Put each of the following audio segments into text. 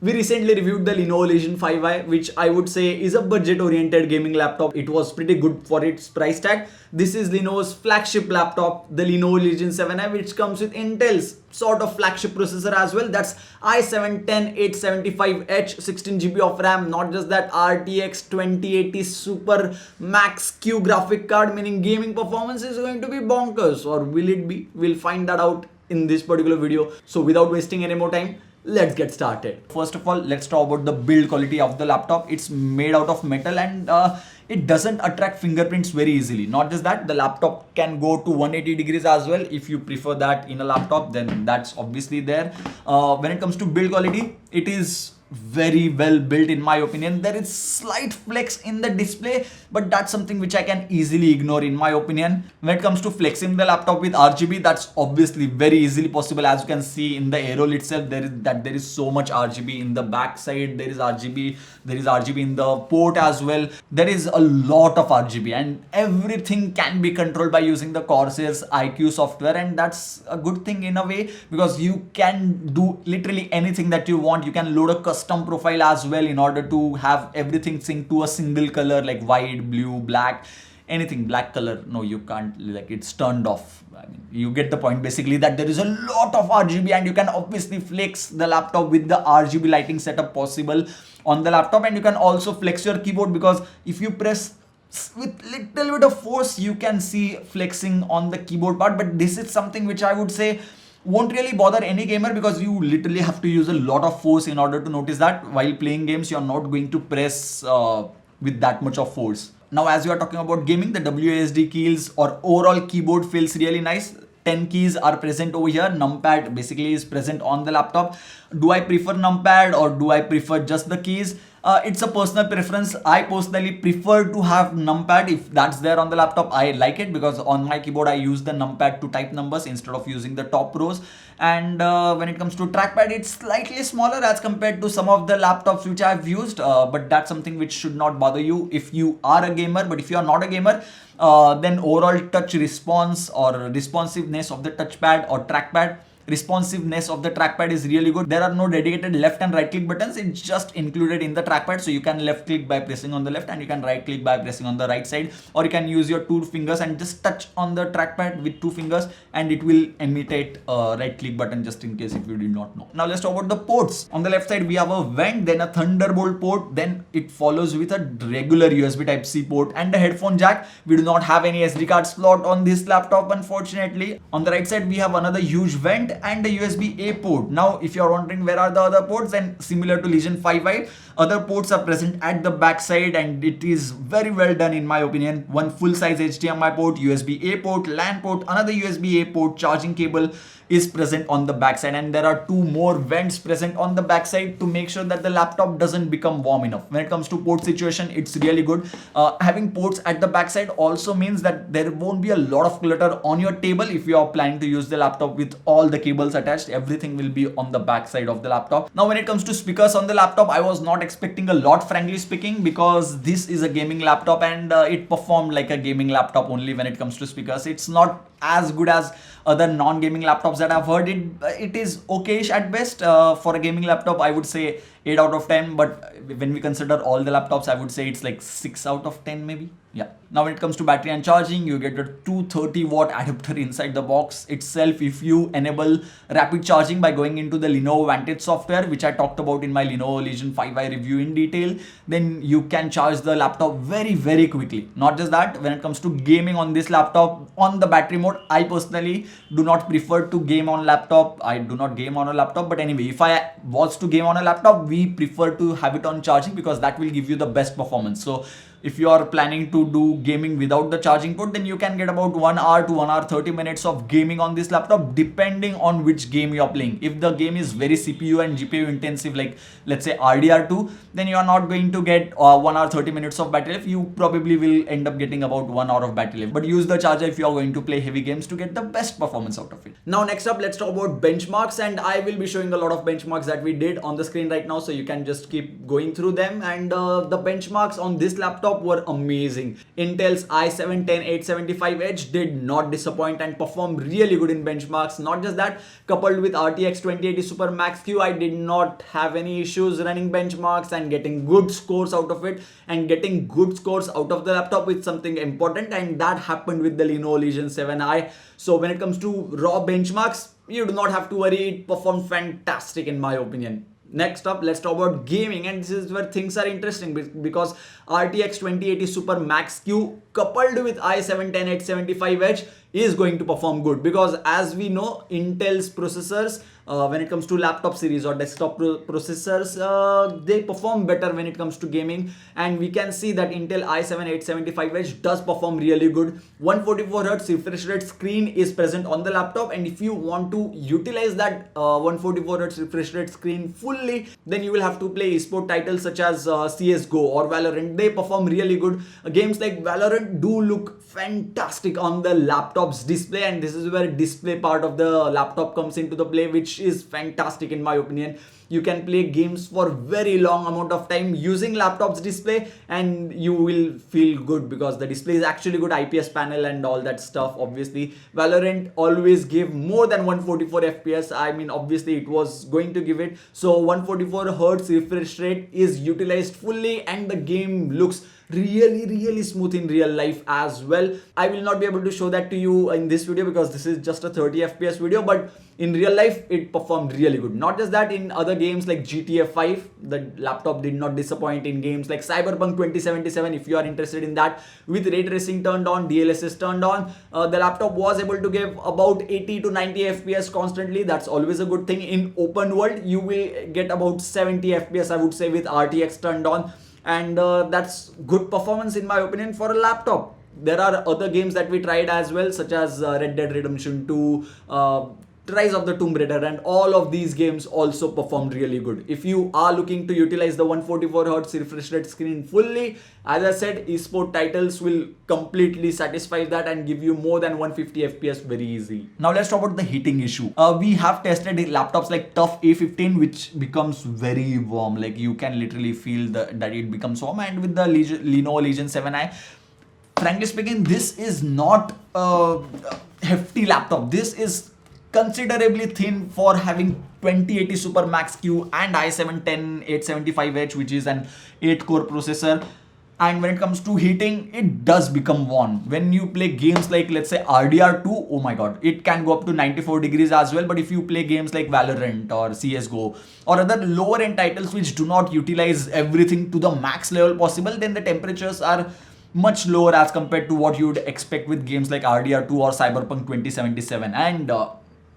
We recently reviewed the Lenovo Legion 5i, which I would say is a budget-oriented gaming laptop. It was pretty good for its price tag. This is Lenovo's flagship laptop, the Lenovo Legion 7i, which comes with Intel's sort of flagship processor as well. That's i7-10875H, 16GB of RAM. Not just that, RTX 2080 Super MaxQ graphic card, meaning gaming performance is going to be bonkers. Or will it be? We'll find that out in this particular video. So without wasting any more time, let's get started. First of all, let's talk about the build quality of the laptop. It's made out of metal and it doesn't attract fingerprints very easily. Not just that, the laptop can go to 180 degrees as well. If you prefer that in a laptop, then that's obviously there. When it comes to build quality, it is very well built in my opinion. There is slight flex in the display, but that's something which I can easily ignore in my opinion. When it comes to flexing the laptop with RGB, that's obviously very easily possible. As you can see in the aerial itself, there is so much RGB in the back side. There is RGB in the port as well. There is a lot of RGB and everything can be controlled by using the Corsair's IQ software, and that's a good thing in a way because you can do literally anything that you want. You can load a custom profile as well in order to have everything synced to a single color like white, blue, black, anything. Black color, no, you can't, like it's turned off. I mean, you get the point basically, that there is a lot of RGB and you can obviously flex the laptop with the RGB lighting setup possible on the laptop. And you can also flex your keyboard because if you press with little bit of force, you can see flexing on the keyboard part. But this is something which I would say won't really bother any gamer because you literally have to use a lot of force in order to notice that. While playing games, you're not going to press with that much of force. Now, as you are talking about gaming, the WASD keys or overall keyboard feels really nice. 10 keys are present over here. Numpad basically is present on the laptop. Do I prefer numpad or do I prefer just the keys? It's a personal preference. I personally prefer to have numpad if that's there on the laptop. I like it because on my keyboard I use the numpad to type numbers instead of using the top rows. And when it comes to trackpad, it's slightly smaller as compared to some of the laptops which I've used, but that's something which should not bother you if you are a gamer. But if you are not a gamer, then overall touch response or responsiveness of the touchpad or trackpad, responsiveness of the trackpad is really good. There are no dedicated left and right click buttons. It's just included in the trackpad. So you can left click by pressing on the left and you can right click by pressing on the right side, or you can use your 2 fingers and just touch on the trackpad with 2 fingers and it will imitate a right click button, just in case if you did not know. Now let's talk about the ports. On the left side we have a vent, then a Thunderbolt port, then it follows with a regular USB type C port and a headphone jack. We do not have any SD card slot on this laptop unfortunately. On the right side we have another huge vent and a USB-A port. Now if you're wondering where are the other ports, then similar to Legion 5i, other ports are present at the back side and it is very well done in my opinion. One full-size HDMI port, USB-A port, LAN port, another USB-A port, charging cable is present on the backside, and there are 2 more vents present on the backside to make sure that the laptop doesn't become warm enough. When it comes to port situation, it's really good. Having ports at the backside also means that there won't be a lot of clutter on your table. If you are planning to use the laptop with all the cables attached, everything will be on the backside of the laptop. Now when it comes to speakers on the laptop, I was not expecting a lot, frankly speaking, because this is a gaming laptop and it performed like a gaming laptop only when it comes to speakers. It's not as good as other non-gaming laptops that I've heard. It is okayish at best. For a gaming laptop, I would say 8 out of 10, but when we consider all the laptops, I would say it's like 6 out of 10 maybe. Yeah. Now when it comes to battery and charging, you get a 230 watt adapter inside the box itself. If you enable rapid charging by going into the Lenovo Vantage software, which I talked about in my Lenovo Legion 5i review in detail, then you can charge the laptop very quickly. Not just that, when it comes to gaming on this laptop, on the battery mode, I personally do not prefer to game on laptop. I do not game on a laptop, but anyway, if I was to game on a laptop, we prefer to have it on charging because that will give you the best performance. So if you are planning to do gaming without the charging port, then you can get about 1 hour to 1 hour 30 minutes of gaming on this laptop, depending on which game you are playing. If the game is very CPU and GPU intensive, like let's say RDR2, then you are not going to get 1 hour 30 minutes of battery life. You probably will end up getting about 1 hour of battery life. But use the charger if you are going to play heavy games to get the best performance out of it. Now next up, let's talk about benchmarks, and I will be showing a lot of benchmarks that we did on the screen right now, so you can just keep going through them. And the benchmarks on this laptop laptop were amazing. Intel's i7-10875H did not disappoint and performed really good in benchmarks. Not just that, coupled with RTX 2080 Super MaxQ, I did not have any issues running benchmarks and getting good scores out of it. And getting good scores out of the laptop is something important, and that happened with the Lenovo Legion 7i. So when it comes to raw benchmarks, you do not have to worry, it performed fantastic in my opinion. Next up, let's talk about gaming, and this is where things are interesting because RTX 2080 Super MaxQ coupled with i7-10875H is going to perform good, because as we know, Intel's processors, when it comes to laptop series or desktop processors, they perform better when it comes to gaming, and we can see that Intel i7-875H does perform really good. 144Hz refresh rate screen is present on the laptop, and if you want to utilize that 144Hz refresh rate screen fully, then you will have to play esport titles such as CSGO or Valorant. They perform really good. Games like Valorant do look fantastic on the laptop's display, and this is where display part of the laptop comes into the play, which is fantastic in my opinion. You can play games for very long amount of time using laptop's display, and you will feel good because the display is actually good, IPS panel and all that stuff. Obviously Valorant always gave more than 144 FPS. I mean, obviously it was going to give it, so 144Hz refresh rate is utilized fully, and the game looks really smooth in real life as well. I will not be able to show that to you in this video because this is just a 30 FPS video, but in real life it performed really good. Not just that, in other games like GTA 5, the laptop did not disappoint. In games like Cyberpunk 2077, if you are interested in that, with ray tracing turned on, DLSS turned on, the laptop was able to give about 80 to 90 FPS constantly. That's always a good thing. In open world, you will get about 70 FPS, I would say, with RTX turned on, and that's good performance in my opinion for a laptop. There are other games that we tried as well, such as Red Dead Redemption 2, Rise of the Tomb Raider, and all of these games also performed really good. If you are looking to utilize the 144Hz refresh rate screen fully, as I said, esport titles will completely satisfy that and give you more than 150 FPS very easily. Now let's talk about the heating issue. We have tested laptops like TUF A15, which becomes very warm. Like you can literally feel that it becomes warm, and with the Lenovo Legion 7i, frankly speaking, this is not a hefty laptop. This is considerably thin for having 2080 Super MaxQ and i7-10875H, which is an 8-core processor. And when it comes to heating, it does become warm. When you play games like, let's say, RDR2, oh my god, it can go up to 94 degrees as well. But if you play games like Valorant or CSGO or other lower end titles which do not utilize everything to the max level possible, then the temperatures are much lower as compared to what you would expect with games like RDR2 or Cyberpunk 2077. And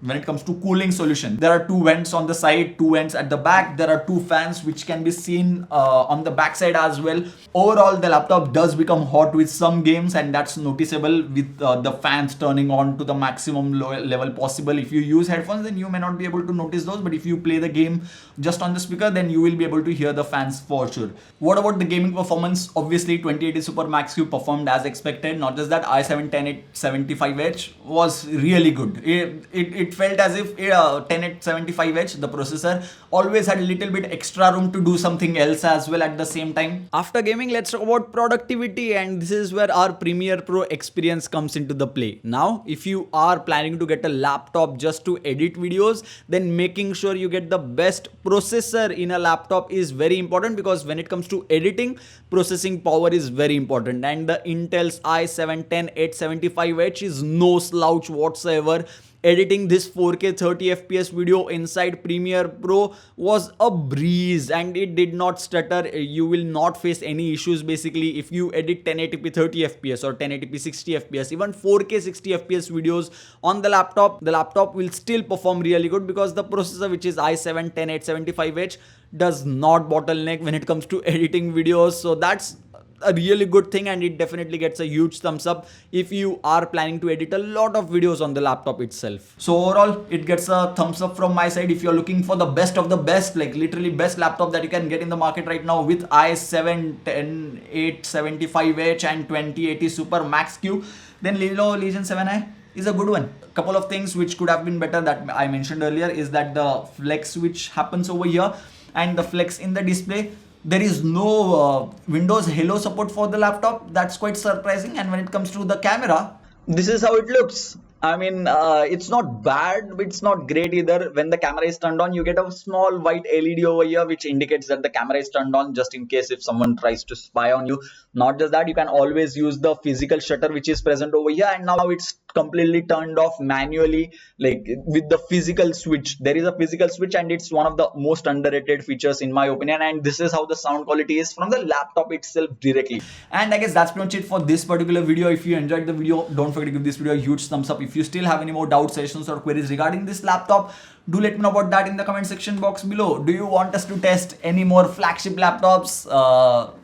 when it comes to cooling solution, there are two vents on the side, two vents at the back. There are two fans which can be seen on the back side as well. Overall, the laptop does become hot with some games, and that's noticeable with the fans turning on to the maximum level possible. If you use headphones, then you may not be able to notice those, but if you play the game just on the speaker, then you will be able to hear the fans for sure. What about the gaming performance? Obviously 2080 Super MaxQ performed as expected. Not just that, i7-10875H was really good. It felt as if 10875H, the processor, always had a little bit extra room to do something else as well at the same time. After gaming, let's talk about productivity, and this is where our Premiere Pro experience comes into the play. Now, if you are planning to get a laptop just to edit videos, then making sure you get the best processor in a laptop is very important, because when it comes to editing, processing power is very important, and the Intel's i7-10875H is no slouch whatsoever. Editing this 4K 30 FPS video inside Premiere Pro was a breeze, and it did not stutter. You will not face any issues basically if you edit 1080p 30 FPS or 1080p 60 FPS, even 4K 60 FPS videos on the laptop will still perform really good, because the processor, which is i7-10875H, does not bottleneck when it comes to editing videos. So that's a really good thing, and it definitely gets a huge thumbs up if you are planning to edit a lot of videos on the laptop itself. So overall, it gets a thumbs up from my side. If you're looking for the best of the best, like literally best laptop that you can get in the market right now with i7-10875H and 2080 Super MaxQ, then Lenovo Legion 7i is a good one. Couple of things which could have been better that I mentioned earlier is that the flex which happens over here and the flex in the display There is no Windows Hello support for the laptop. That's quite surprising. And when it comes to the camera, this is how it looks. I mean, it's not bad, but it's not great either. When the camera is turned on, you get a small white LED over here, which indicates that the camera is turned on, just in case if someone tries to spy on you. Not just that, you can always use the physical shutter which is present over here, and now it's completely turned off manually, like with the physical switch. There is a physical switch, and it's one of the most underrated features in my opinion. And this is how the sound quality is from the laptop itself directly. And I guess that's pretty much it for this particular video. If you enjoyed the video, don't forget to give this video a huge thumbs up. If you still have any more doubts, suggestions, or queries regarding this laptop, do let me know about that in the comment section box below. Do you want us to test any more flagship laptops?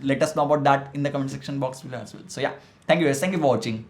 Let us know about that in the comment section box below as well. So yeah, thank you guys, thank you for watching.